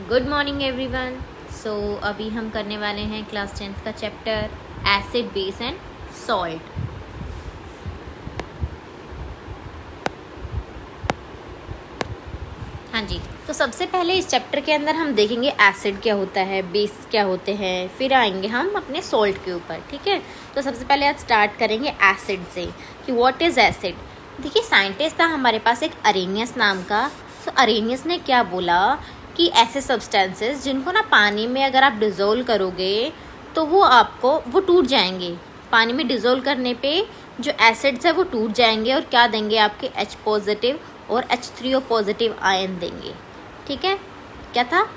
Good morning everyone. सो अभी हम करने वाले हैं क्लास 10th का chapter acid base and salt. हाँ जी, तो सबसे पहले इस चैप्टर के अंदर हम देखेंगे एसिड क्या होता है, बेस क्या होते हैं, फिर आएंगे हम अपने सॉल्ट के ऊपर। ठीक है, तो सबसे पहले आज स्टार्ट करेंगे एसिड से कि व्हाट इज़ एसिड। देखिए, साइंटिस्ट था हमारे पास एक अरेनियस नाम का। तो अरेनियस ने क्या बोला कि ऐसे सब्सटेंसेस जिनको ना पानी में अगर आप डिज़ोल्व करोगे तो वो टूट जाएंगे। पानी में डिज़ोल्व करने पे जो एसिड्स है वो टूट जाएंगे और क्या देंगे, आपके H पॉजिटिव और H3O पॉजिटिव आयन देंगे। ठीक है, क्या था,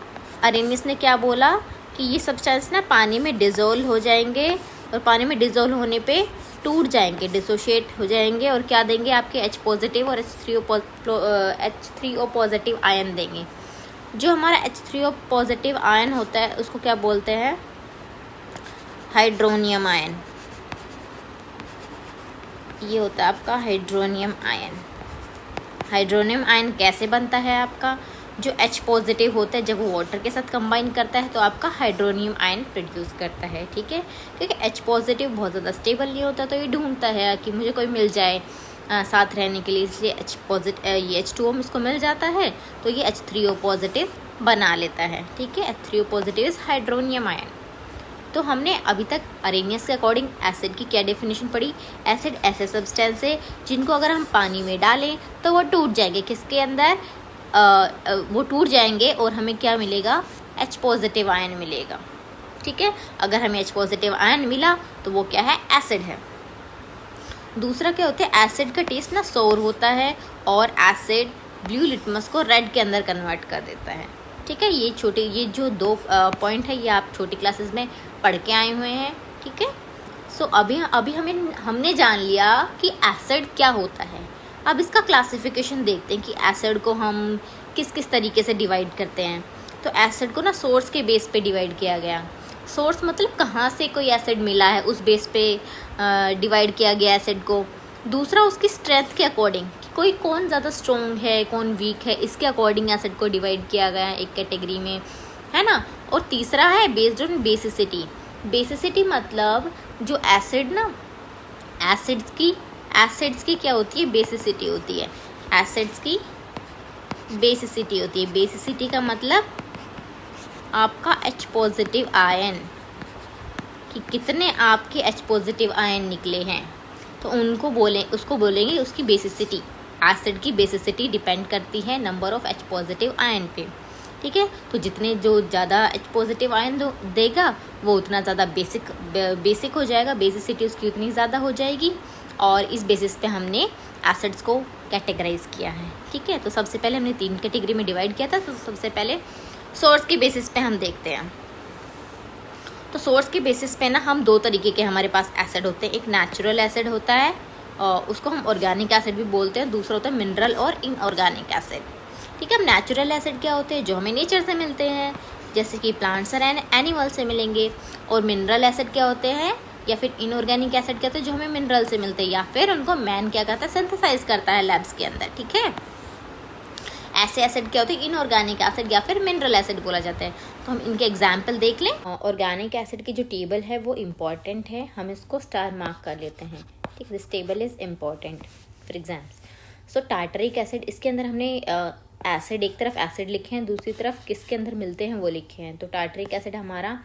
अरेनियस ने क्या बोला कि ये सब्सटेंस ना पानी में डिज़ोल्व हो जाएंगे और पानी में डिज़ोल्व होने पे टूट जाएंगे, डिसोशिएट हो जाएंगे और क्या देंगे, आपके H पॉजिटिव और H3O पॉजिटिव आयन देंगे। जो हमारा H3O पॉजिटिव आयन होता है उसको क्या बोलते हैं, हाइड्रोनियम आयन। ये होता है आपका हाइड्रोनियम आयन। हाइड्रोनियम आयन कैसे बनता है आपका, जो H पॉजिटिव होता है जब वो वाटर के साथ कंबाइन करता है तो आपका हाइड्रोनियम आयन प्रोड्यूस करता है। ठीक है, क्योंकि H पॉजिटिव बहुत ज़्यादा स्टेबल नहीं होता तो ये ढूंढता है कि मुझे कोई मिल जाए साथ रहने के लिए, इसलिए H पॉजिटिव ये H2O इसको मिल जाता है तो ये H3O पॉजिटिव बना लेता है। ठीक है, H3O positive is hydronium ion. तो हमने अभी तक अरेनियस के अकॉर्डिंग एसिड की क्या डेफिनेशन पढ़ी। एसिड ऐसे सब्सटेंस है जिनको अगर हम पानी में डालें तो वो टूट जाएंगे, किसके अंदर, वो टूट जाएंगे और हमें क्या मिलेगा, H पॉजिटिव आयन मिलेगा। ठीक है, अगर हमें H पॉजिटिव आयन मिला तो वो क्या है, एसिड है। दूसरा क्या होता है, एसिड का टेस्ट ना सोर होता है और एसिड ब्लू लिटमस को रेड के अंदर कन्वर्ट कर देता है। ठीक है, ये जो दो पॉइंट है ये आप छोटी क्लासेस में पढ़ के आए हुए हैं। ठीक है, सो अभी हमने जान लिया कि एसिड क्या होता है। अब इसका क्लासिफिकेशन देखते हैं कि एसिड को हम किस किस तरीके से डिवाइड करते हैं। तो एसिड को ना सोर्स के बेस पे डिवाइड किया गया। सोर्स मतलब कहाँ से कोई एसिड मिला है उस बेस पे डिवाइड किया गया एसिड को। दूसरा उसकी स्ट्रेंथ के अकॉर्डिंग, कोई कौन ज़्यादा स्ट्रॉन्ग है कौन वीक है, इसके अकॉर्डिंग एसिड को डिवाइड किया गया है एक कैटेगरी में, है ना। और तीसरा है बेस्ड ऑन बेसिसिटी। बेसिसिटी मतलब जो एसिड ना, एसिड्स की क्या होती है, बेसिसिटी होती है। एसिड्स की बेसिसिटी होती है। बेसिसिटी का मतलब आपका H पॉजिटिव आयन, कि कितने आपके H पॉजिटिव आयन निकले हैं, तो उसको बोलेंगे उसकी बेसिसिटी। एसिड की बेसिसिटी डिपेंड करती है number of H positive ion पे। ठीक है, तो जितने जो ज़्यादा H पॉजिटिव आयन देगा वो उतना ज़्यादा बेसिक हो जाएगा, बेसिसिटी उसकी उतनी ज़्यादा हो जाएगी। और इस बेसिस पे हमने एसिड्स को कैटेगराइज किया है। ठीक है, तो सबसे पहले हमने 3 कैटेगरी में डिवाइड किया था। तो सबसे पहले सोर्स के बेसिस पे हम देखते हैं। तो सोर्स के बेसिस पे ना हम 2 तरीके के हमारे पास एसिड होते हैं। एक नेचुरल एसिड होता है और उसको हम ऑर्गेनिक एसिड भी बोलते हैं। दूसरा होता है मिनरल और इनऑर्गेनिक एसिड। ठीक है, अब नेचुरल एसिड क्या होते हैं, जो हमें नेचर से मिलते हैं, जैसे कि प्लांट्स और एनिमल से मिलेंगे। और मिनरल एसिड क्या होते हैं, या फिर इनऑर्गेनिक एसिड क्या होते हैं, जो हमें मिनरल से मिलते हैं, या फिर उनको मैन क्या करता है, सिंथेसाइज करता है लैब्स के अंदर। ठीक है, ऐसे एसिड क्या होते हैं, इनऑर्गेनिक एसिड या फिर मिनरल एसिड बोला जाता है। तो हम इनके एग्जाम्पल देख लें। ऑर्गेनिक एसिड की जो टेबल है वो इम्पॉर्टेंट है, हम इसको स्टार मार्क कर लेते हैं। ठीक, this table is important for exams. So tartaric acid, इसके अंदर हमने एसिड, एक तरफ एसिड लिखे हैं, दूसरी तरफ किसके अंदर मिलते हैं वो लिखे हैं। तो टार्टरिक एसिड हमारा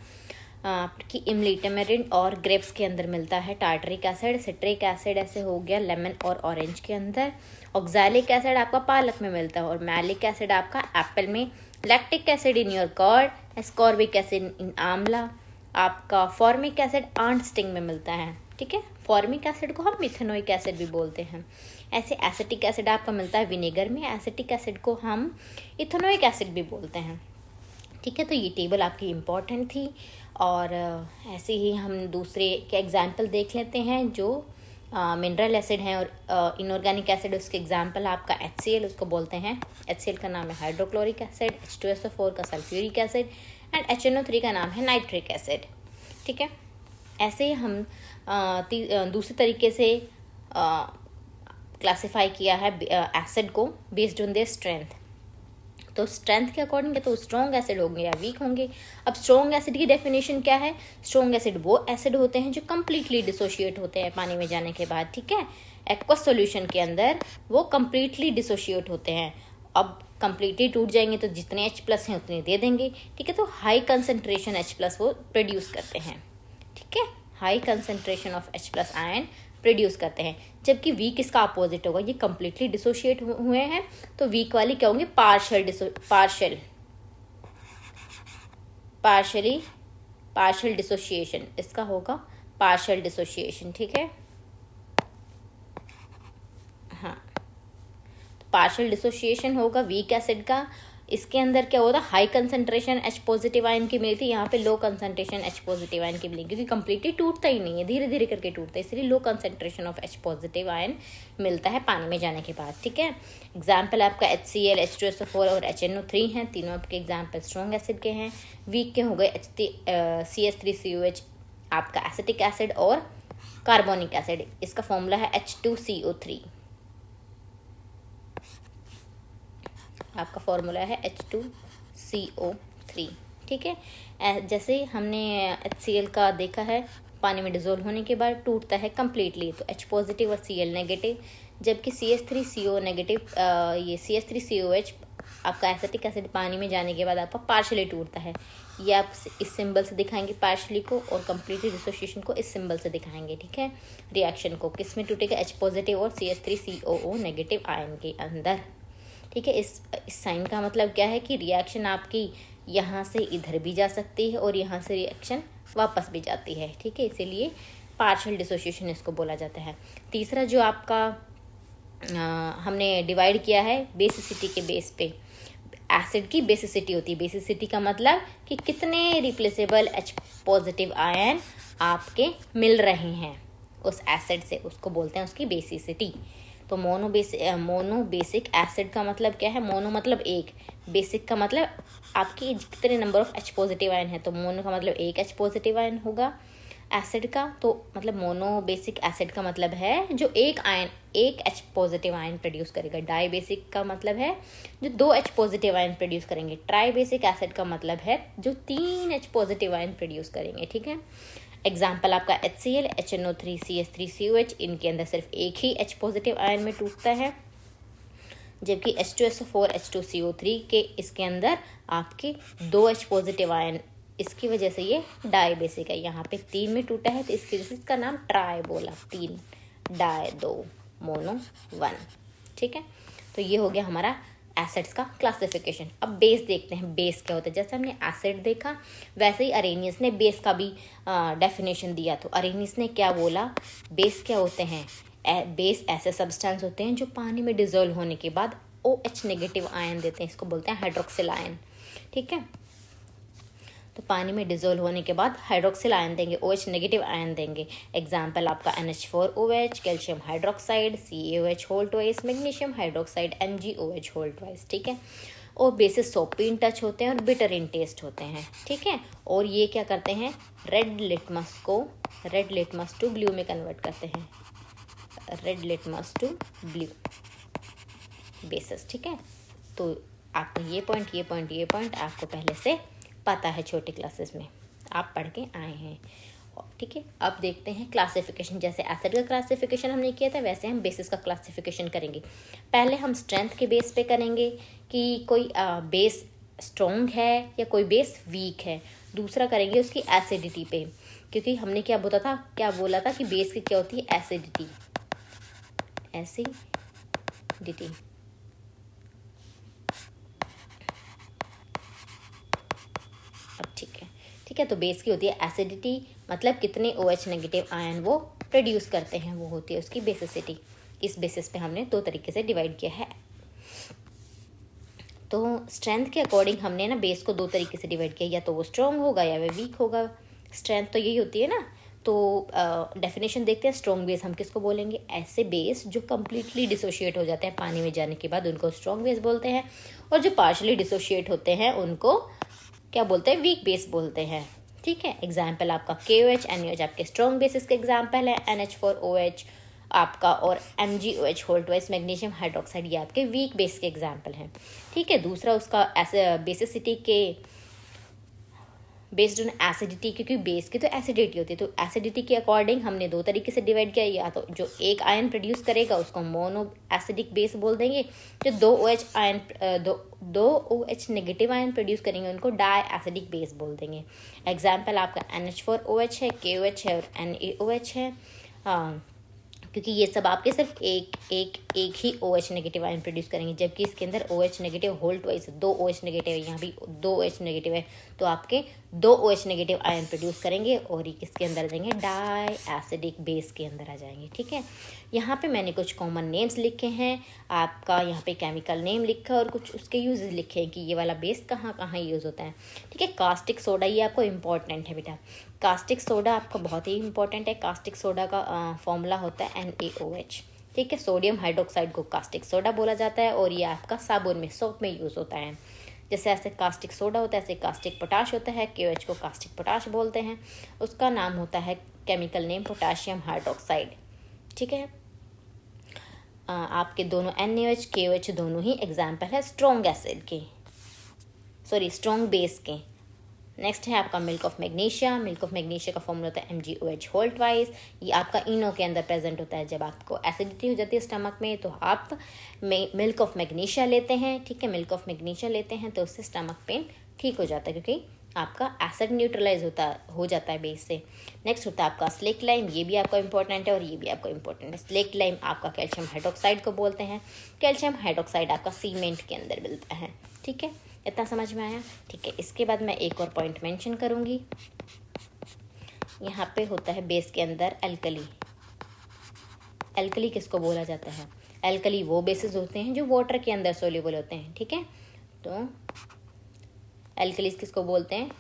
कि इमली, टैमरिंड और ग्रेप्स के अंदर मिलता है टार्टरिक एसिड। सिट्रिक एसिड ऐसे हो गया लेमन और ऑरेंज के अंदर। ऑक्सैलिक एसिड आपका पालक में मिलता है और मैलिक एसिड आपका एप्पल में। Lactic acid in your curd, ascorbic acid in amla. आपका फॉर्मिक एसिड आंट स्टिंग में मिलता है। ठीक है, फॉर्मिक एसिड को हम मिथेनोइक एसिड भी बोलते हैं। ऐसे एसिटिक एसिड आपका मिलता है विनेगर में। एसिटिक एसिड को हम इथेनोइक एसिड भी बोलते हैं। ठीक है, तो ये टेबल आपकी इम्पॉर्टेंट थी। और ऐसे ही हम दूसरे के एग्जाम्पल देख लेते हैं। जो मिनरल एसिड हैं और इनऑर्गेनिक एसिड, उसके एग्जाम्पल आपका HCl, उसको बोलते हैं, HCl का नाम है हाइड्रोक्लोरिक एसिड, H2SO4 का सल्फ्यूरिक एसिड एंड HNO3 का नाम है नाइट्रिक एसिड। ठीक है, ऐसे ही हम दूसरे तरीके से क्लासिफाई किया है एसिड को बेस्ड ऑन देयर स्ट्रेंथ। तो स्ट्रेंथ के अकॉर्डिंग या तो स्ट्रॉन्ग एसिड होंगे या वीक होंगे। अब स्ट्रॉन्ग एसिड की डेफिनेशन क्या है? स्ट्रॉन्ग एसिड वो एसिड होते हैं जो कम्प्लीटली डिसोशिएट होते हैं पानी में जाने के बाद, ठीक है। एक्वस सॉल्यूशन के अंदर वो कम्प्लीटली डिसोशिएट होते हैं। अब कम्प्लीटली टूट जाएंगे तो जितने H+ हैं उतने दे देंगे, ठीक है। तो हाई कंसनट्रेशन H+ वो प्रोड्यूस करते हैं, ठीक है। High concentration of H+ ion produce करते हैं। जबकि वीक इसका अपोजिट होगा, ये कम्प्लीटली डिसोशिएट हुए हैं, तो वीक वाली क्या होंगे? पार्शियल डिसोशिएशन, इसका होगा पार्शियल डिसोशिएशन, ठीक है। हाँ, पार्शियल डिसोशिएशन होगा वीक एसिड का। इसके अंदर क्या होता है? हाई कंसंट्रेशन H+ आयन की मिलती है, यहाँ पे लो कंसंट्रेशन H+ आयन की मिलेगी, क्योंकि कम्प्लीटली टूटता ही नहीं है, धीरे धीरे करके टूटता है, इसलिए low concentration of H+ ion मिलता है पानी में जाने के बाद, ठीक है। एग्जाम्पल आपका HCl, H2SO4 और HNO3 हैं, तीनों आपके एग्जाम्पल स्ट्रॉन्ग एसिड के हैं। वीक के हो गए CS3COH आपका एसिटिक एसिड और कार्बोनिक एसिड, इसका फॉर्मूला है H2CO3, आपका फॉर्मूला है H2CO3, ठीक है। जैसे हमने HCl का देखा है, पानी में डिजोल्व होने के बाद टूटता है कम्प्लीटली, तो H+ और Cl नेगेटिव, जबकि CS3CO नेगेटिव, ये CS3COH आपका एसिटिक एसिड पानी में जाने के बाद आपका पार्शली टूटता है। ये आप इस सिंबल से दिखाएंगे पार्शली को, और कम्प्लीटली डिसोसिएशन को इस सिंबल से दिखाएंगे, ठीक है। रिएक्शन को किस में टूटेगा? H+ और CS3COO नेगेटिव आयन के अंदर, ठीक है। इस साइन का मतलब क्या है कि रिएक्शन आपकी यहाँ से इधर भी जा सकती है और यहाँ से रिएक्शन वापस भी जाती है, ठीक है। इसीलिए पार्शियल डिसोसिएशन इसको बोला जाता है। तीसरा जो आपका हमने डिवाइड किया है बेसिसिटी के बेस पे, एसिड की बेसिसिटी होती है। बेसिसिटी का मतलब कि कितने रिप्लेसेबल H+ आयन आपके मिल रहे हैं उस एसिड से, उसको बोलते हैं उसकी बेसिसिटी। तो मोनो बेसिक एसिड का मतलब क्या है? मोनो मतलब एक, बेसिक का मतलब आपकी कितने नंबर ऑफ H+ आयन है, तो मोनो का मतलब एक H+ आयन होगा एसिड का, तो मतलब मोनो बेसिक एसिड का मतलब है जो एक H+ आयन प्रोड्यूस करेगा। डाई बेसिक का मतलब है जो 2 H+ आयन प्रोड्यूस करेंगे। ट्राई बेसिक एसिड का मतलब है जो 3 H+ आयन प्रोड्यूस करेंगे, ठीक है। एग्जाम्पल आपका HCl, HNO3, CS3COH, इनके अंदर सिर्फ एक ही H+ आयन में टूटता है, जबकि H2SO4, H2CO3 के इसके अंदर आपके 2 H+ आयन, इसकी वजह से ये डाई बेसिक है। यहाँ पे 3 में टूटा है तो इसकी वजह से इसका नाम ट्राई बोला, 3 डाई 2 मोनो 1, ठीक है। तो ये हो गया हमारा एसिड्स का क्लासिफिकेशन। अब बेस देखते हैं, बेस क्या होता है। जैसे हमने एसिड देखा वैसे ही अरेनियस ने बेस का भी डेफिनेशन दिया। तो अरेनियस ने क्या बोला? बेस क्या होते हैं? बेस ऐसे सब्सटेंस होते हैं जो पानी में डिजोल्व होने के बाद OH नेगेटिव आयन देते हैं, इसको बोलते हैं हाइड्रोक्सिल आयन, ठीक है। तो पानी में डिजोल्व होने के बाद हाइड्रोक्सिल आयन देंगे, OH नेगेटिव आयन देंगे। एग्जाम्पल आपका NH4OH, calcium hydroxide, CaOH whole twice, magnesium hydroxide, MgOH whole twice, ठीक है। और बेसिस सोपी इन टच होते हैं और बिटर इन टेस्ट होते हैं, ठीक है। और ये क्या करते हैं? रेड लिटमस टू ब्लू में कन्वर्ट करते हैं, red litmus to blue bases, ठीक है। तो आपको ये पॉइंट आपको पहले से पता है, छोटी क्लासेस में आप पढ़ के आए हैं, ठीक है। अब देखते हैं क्लासिफिकेशन। जैसे एसिड का क्लासिफिकेशन हमने किया था वैसे हम बेसिस का क्लासिफिकेशन करेंगे। पहले हम स्ट्रेंथ के बेस पे करेंगे कि कोई बेस स्ट्रॉन्ग है या कोई बेस वीक है। दूसरा करेंगे उसकी एसिडिटी पे, क्योंकि हमने क्या बोला था कि बेस की क्या होती है? एसिडिटी। अब ठीक है। तो बेस की होती है एसिडिटी, मतलब कितने OH नेगेटिव आयन वो प्रोड्यूस करते हैं, वो होती है उसकी बेसिसिटी। इस बेसिस पे हमने 2 तरीके से डिवाइड किया है। तो स्ट्रेंथ के अकॉर्डिंग हमने ना बेस को 2 तरीके से डिवाइड किया, या तो वो स्ट्रॉन्ग होगा या वह वीक होगा। स्ट्रेंथ तो यही होती है ना। तो डेफिनेशन देखते हैं। स्ट्रॉन्ग बेस हम किसको बोलेंगे? ऐसे बेस जो कम्प्लीटली डिसोशिएट हो जाते हैं पानी में जाने के बाद, उनको स्ट्रॉन्ग बेस बोलते हैं। और जो पार्शली डिसोशिएट होते हैं उनको क्या बोलते हैं? वीक बेस बोलते हैं, ठीक है। एग्जाम्पल आपका KOH, NaOH आपके स्ट्रॉन्ग बेसिस के एग्जाम्पल है। NH4OH आपका, और MgOH whole twice magnesium hydroxide, ये आपके वीक बेस के एग्जाम्पल हैं। ठीक है, दूसरा उसका बेसिसिटी के बेस्ड ऑन एसिडिटी, क्योंकि बेस की तो एसिडिटी होती है, तो एसिडिटी के अकॉर्डिंग हमने दो तरीके से डिवाइड किया। या तो जो एक आयन प्रोड्यूस करेगा उसको मोनो एसिडिक बेस बोल देंगे, जो दो OH नेगेटिव आयन प्रोड्यूस करेंगे उनको डाई एसिडिक बेस बोल देंगे। एग्जाम्पल आपका NH4OH है, KOH है और NaOH है। क्योंकि ये सब आपके सिर्फ एक ही OH नेगेटिव आयन प्रोड्यूस करेंगे, जबकि इसके अंदर OH negative whole twice 2 OH negative है, यहाँ भी 2 OH नेगेटिव है, तो आपके 2 OH नेगेटिव आयन प्रोड्यूस करेंगे और ये किसके अंदर आ जाएंगे, डाई एसिडिक बेस के अंदर आ जाएंगे। ठीक है, यहाँ पे मैंने कुछ कॉमन नेम्स लिखे हैं, आपका यहाँ पे केमिकल नेम लिखा है और कुछ उसके यूजेस लिखे हैं कि ये वाला बेस कहाँ कहाँ यूज़ होता है। ठीक है, कास्टिक सोडा ये आपको इम्पॉर्टेंट है बेटा, कास्टिक सोडा आपका बहुत ही इंपॉर्टेंट है। कास्टिक सोडा का फॉर्मूला होता है NaOH। ठीक है, सोडियम हाइड्रोक्साइड को कास्टिक सोडा बोला जाता है और ये आपका साबुन में, सोप में यूज़ होता है। जैसे ऐसे कास्टिक सोडा होता है ऐसे कास्टिक पोटाश होता है, KOH को कास्टिक पोटाश बोलते हैं, उसका नाम होता है केमिकल नेम पोटाशियम हाइड्रोक्साइड। ठीक है, आपके दोनों NaOH KOH दोनों ही एग्जाम्पल है स्ट्रॉन्ग एसिड के, स्ट्रॉन्ग बेस के। नेक्स्ट है आपका milk of magnesia. Milk of magnesia का फॉर्मूला होता है MgOH होल ट्वाइस। ये आपका इनो के अंदर प्रेजेंट होता है। जब आपको एसिडिटी हो जाती है स्टमक में तो आप मिल्क ऑफ मैग्नीशिया लेते हैं। ठीक है, मिल्क ऑफ मैग्नीशिया लेते हैं तो उससे स्टमक पेन ठीक हो जाता है, क्योंकि आपका एसिड न्यूट्रलाइज हो जाता है बेस से। नेक्स्ट होता है आपका स्लेक्ट लाइम, ये भी आपका इंपॉर्टेंट है और ये भी आपका इंपॉर्टेंट है। स्लेक्ट लाइम आपका कैल्शियम हाइड्रोक्साइड को बोलते हैं। कैल्शियम हाइड्रोक्साइड आपका सीमेंट के अंदर मिलता है। ठीक है, इतना समझ में आया। ठीक है, इसके बाद मैं एक और पॉइंट मेंशन करूँगी। यहाँ पे होता है बेस के अंदर एल्कली। एल्कली किसको बोला जाता है? एल्कली वो बेसिस होते हैं जो वाटर के अंदर सोल्यूबल होते हैं। ठीक है, तो एल्कलीज किसको बोलते हैं?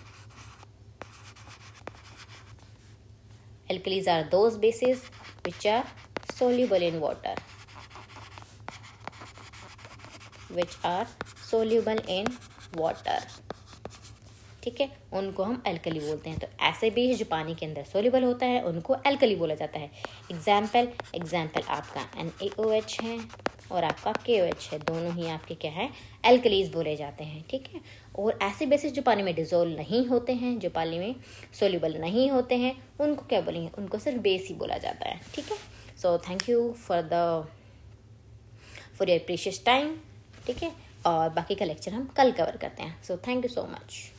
Alkalis are those bases which are soluble in water, which are soluble in water। ठीक है, उनको हम एल्कली बोलते हैं। तो ऐसे बेस जो पानी के अंदर सोल्यूबल होता है उनको एल्कली बोला जाता है। एग्जाम्पल आपका NaOH है और आपका KOH है, दोनों ही आपके क्या है, एल्कलीज बोले जाते हैं। ठीक है, और ऐसे बेसिस जो पानी में डिजोल्व नहीं होते हैं, जो पानी में सोल्यूबल नहीं होते हैं, उनको क्या बोलेंगे? उनको सिर्फ बेस ही बोला जाता है। ठीक है, so thank you for your precious time. ठीक है, और बाकी का लेक्चर हम कल कवर करते हैं। So thank you so much.